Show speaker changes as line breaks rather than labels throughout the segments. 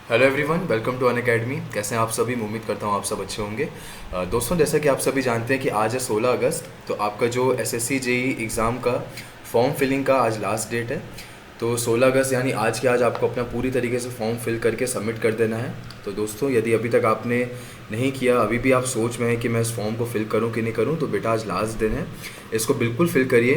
Hello everyone, welcome to Unacademy. कैसे हैं आप सभी? मैं उम्मीद करता हूँ आप सब अच्छे होंगे। दोस्तों, जैसा कि आप सभी जानते हैं कि आज है 16 अगस्त। तो आपका जो एसएससी जेई एग्ज़ाम का फॉर्म फिलिंग का आज लास्ट डेट है। तो 16 अगस्त यानी आज के आज आपको अपना पूरी तरीके से फॉर्म फिल करके सबमिट कर देना है। तो दोस्तों, यदि अभी तक आपने नहीं किया, अभी भी आप सोच में हैं कि मैं इस फॉर्म को फिल करूं कि नहीं करूं, तो बेटा आज लास्ट दिन है, इसको बिल्कुल फिल करिए।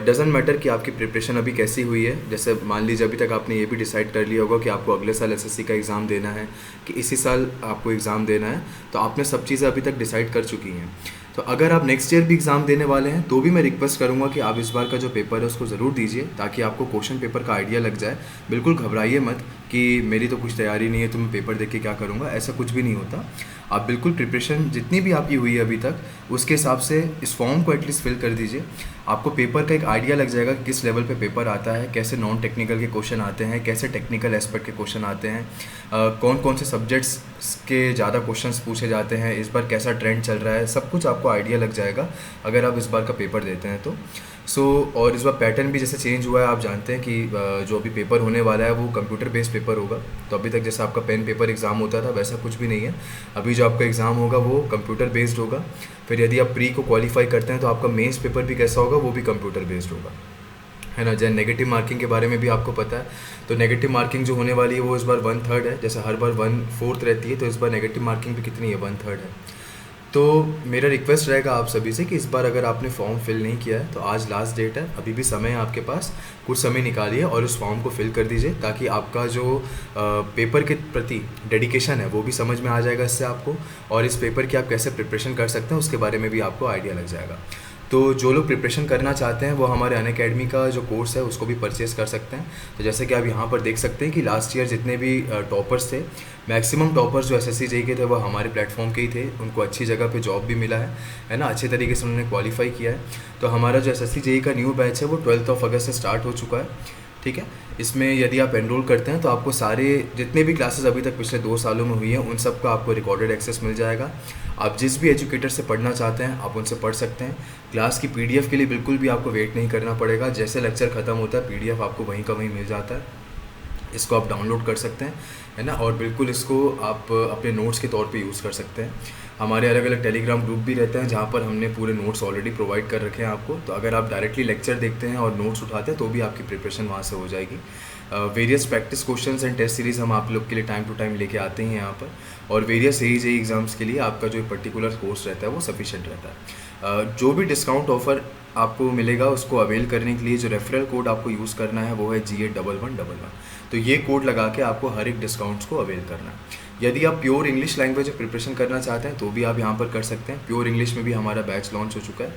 डजेंट मैटर कि आपकी प्रिपरेशन अभी कैसी हुई है। जैसे मान लीजिए अभी तक आपने ये भी डिसाइड कर लिया होगा कि आपको अगले साल एसएससी का एग्ज़ाम देना है कि इसी साल आपको एग्ज़ाम देना है, तो आपने सब चीज़ें अभी तक डिसाइड कर चुकी हैं। तो अगर आप नेक्स्ट ईयर भी एग्ज़ाम देने वाले हैं तो भी मैं रिक्वेस्ट करूंगा कि आप इस बार का जो पेपर है उसको ज़रूर दीजिए, ताकि आपको क्वेश्चन पेपर का आइडिया लग जाए। बिल्कुल घबराइए मत कि मेरी तो कुछ तैयारी नहीं है, तो मैं पेपर देख के क्या करूँगा, ऐसा कुछ भी नहीं होता। आप बिल्कुल प्रिपरेशन जितनी भी आपकी हुई है अभी तक, उसके हिसाब से इस फॉर्म को एटलीस्ट फिल कर दीजिए। आपको पेपर का एक आइडिया लग जाएगा कि किस लेवल पे पेपर आता है, कैसे नॉन टेक्निकल के क्वेश्चन आते हैं, कैसे टेक्निकल एस्पेक्ट के क्वेश्चन आते हैं, कौन कौन से सब्जेक्ट्स के ज़्यादा क्वेश्चंस पूछे जाते हैं, इस बार कैसा ट्रेंड चल रहा है, सब कुछ आपको आइडिया लग जाएगा अगर आप इस बार का पेपर देते हैं तो। और इस बार पैटर्न भी जैसे चेंज हुआ है। आप जानते हैं कि जो अभी पेपर होने वाला है वो कंप्यूटर बेस्ड पेपर होगा। तो अभी तक जैसा आपका पेन पेपर एग्ज़ाम होता था वैसा कुछ भी नहीं है। अभी जो आपका एग्ज़ाम होगा वो कंप्यूटर बेस्ड होगा। फिर यदि आप प्री को क्वालिफाई करते हैं तो आपका मेंस पेपर भी कैसा होगा, वो भी कंप्यूटर बेस्ड होगा, है ना। जैसे नेगेटिव मार्किंग के बारे में भी आपको पता है। तो नेगेटिव मार्किंग जो होने वाली है वो इस बार 1/3 है। जैसे हर बार 1/4 रहती है, तो इस बार नेगेटिव मार्किंग भी कितनी है, 1/3 है। तो मेरा रिक्वेस्ट रहेगा आप सभी से कि इस बार अगर आपने फॉर्म फिल नहीं किया है तो आज लास्ट डेट है, अभी भी समय है आपके पास। कुछ समय निकालिए और उस फॉर्म को फिल कर दीजिए, ताकि आपका जो पेपर के प्रति डेडिकेशन है वो भी समझ में आ जाएगा इससे आपको, और इस पेपर की आप कैसे प्रिपरेशन कर सकते हैं उसके बारे में भी आपको आइडिया लग जाएगा। तो जो लोग प्रिपरेशन करना चाहते हैं वो हमारे अनअकैडमी का जो कोर्स है उसको भी परचेस कर सकते हैं। तो जैसे कि आप यहाँ पर देख सकते हैं कि लास्ट ईयर जितने भी टॉपर्स थे, मैक्सिमम टॉपर्स जो एसएससी जेई के थे वो हमारे प्लेटफॉर्म के ही थे। उनको अच्छी जगह पे जॉब भी मिला है ना, अच्छे तरीके से उन्होंने क्वालिफाई किया है। तो हमारा जो एसएससी जेई का न्यू बैच है वो 12 अगस्त से स्टार्ट हो चुका है, ठीक है। इसमें यदि आप एनरोल करते हैं तो आपको सारे जितने भी क्लासेस अभी तक पिछले 2 सालों में हुई हैं उन सब का आपको रिकॉर्डेड एक्सेस मिल जाएगा। आप जिस भी एजुकेटर से पढ़ना चाहते हैं आप उनसे पढ़ सकते हैं। क्लास की पीडीएफ के लिए बिल्कुल भी आपको वेट नहीं करना पड़ेगा। जैसे लेक्चर ख़त्म होता है पीडीएफ आपको वहीं का वहीं मिल जाता है। इसको आप डाउनलोड कर सकते हैं, है ना, और बिल्कुल इसको आप अपने नोट्स के तौर पे यूज़ कर सकते हैं। हमारे अलग अलग टेलीग्राम ग्रुप भी रहते हैं जहाँ पर हमने पूरे नोट्स ऑलरेडी प्रोवाइड कर रखे हैं आपको। तो अगर आप डायरेक्टली लेक्चर देखते हैं और नोट्स उठाते हैं तो भी आपकी प्रिपरेशन वहाँ से हो जाएगी। Various practice questions and test series हम आप लोग के लिए टाइम टू टाइम लेके आते हैं यहाँ पर। और वेरियस जेई एग्ज़ाम्स के लिए आपका जो पर्टिकुलर कोर्स रहता है वो सफिशेंट रहता है। जो भी डिस्काउंट ऑफर आपको मिलेगा उसको अवेल करने के लिए जो रेफरल कोड आपको यूज़ करना है वो है GA1111। तो ये कोड लगा के आपको हर एक डिस्काउंट्स को अवेल करना है। यदि आप प्योर इंग्लिश लैंग्वेज में प्रिपरेशन करना चाहते हैं तो भी आप यहाँ पर कर सकते हैं। प्योर इंग्लिश में भी हमारा बैच लॉन्च हो चुका है।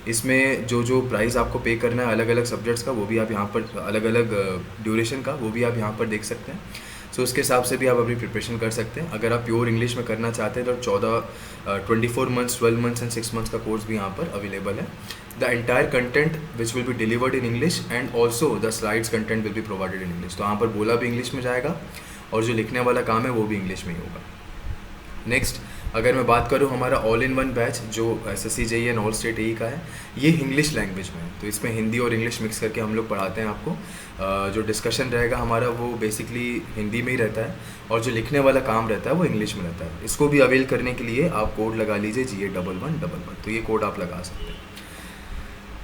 इसमें जो जो प्राइस आपको पे करना है अलग अलग सब्जेक्ट्स का, वो भी आप यहाँ पर अलग अलग ड्यूरेशन का, वो भी आप यहाँ पर देख सकते हैं। सो उसके हिसाब से भी आप अपनी प्रिपरेशन कर सकते हैं। अगर आप प्योर इंग्लिश में करना चाहते हैं तो 24 मंथ्स, 12 मंथ्स एंड 6 मंथ्स का कोर्स भी यहाँ पर अवेलेबल है। The entire content which will be delivered in English and also the slides content will be provided in English. तो यहाँ पर बोला भी इंग्लिश में जाएगा और जो लिखने वाला काम है वो भी इंग्लिश में ही होगा। नेक्स्ट, अगर मैं बात करूँ हमारा ऑल इन वन बैच जो SSC JE and all state AE का है, ये इंग्लिश लैंग्वेज में है। तो इसमें हिंदी और इंग्लिश मिक्स करके हम लोग पढ़ाते हैं आपको। जो डिस्कशन रहेगा हमारा वो बेसिकली हिंदी में ही रहता है और जो लिखने वाला काम रहता है वो इंग्लिश में रहता है। इसको भी अवेल करने के लिए आप कोड लगा लीजिए GA1111। तो ये कोड आप लगा सकते हैं।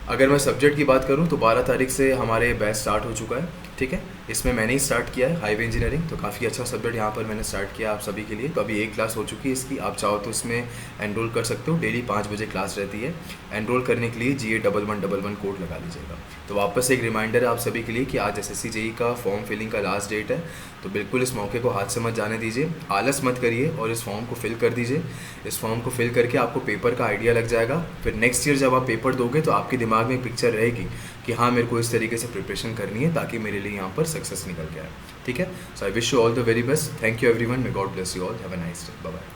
अगर मैं सब्जेक्ट की बात करूं तो 12 तारीख से हमारे बैच स्टार्ट हो चुका है, ठीक है। इसमें मैंने ही स्टार्ट किया है हाईवे इंजीनियरिंग। तो काफ़ी अच्छा सब्जेक्ट यहाँ पर मैंने स्टार्ट किया आप सभी के लिए। तो अभी एक क्लास हो चुकी है इसकी। आप चाहो तो इसमें एनरोल कर सकते हो। डेली 5 बजे क्लास रहती है। एनरोल करने के लिए GA1111 कोड लगा लीजिएगा। तो वापस एक रिमाइंडर है आप सभी के लिए कि आज एसएससी जेई का फॉर्म फिलिंग का लास्ट डेट है। तो बिल्कुल इस मौके को हाथ से मत जाने दीजिए, आलस मत करिए और इस फॉर्म को फिल कर दीजिए। इस फॉर्म को फिल करके आपको पेपर का आइडिया लग जाएगा। फिर नेक्स्ट ईयर जब आप पेपर दोगे तो आपके दिमाग में एक पिक्चर रहेगी कि हाँ, मेरे को इस तरीके से प्रिपरेशन करनी है ताकि मेरे लिए यहाँ पर सक्सेस निकल के आए, ठीक है। So I wish you all the very best. Thank you everyone. May God bless you all. Have a nice day. Bye bye.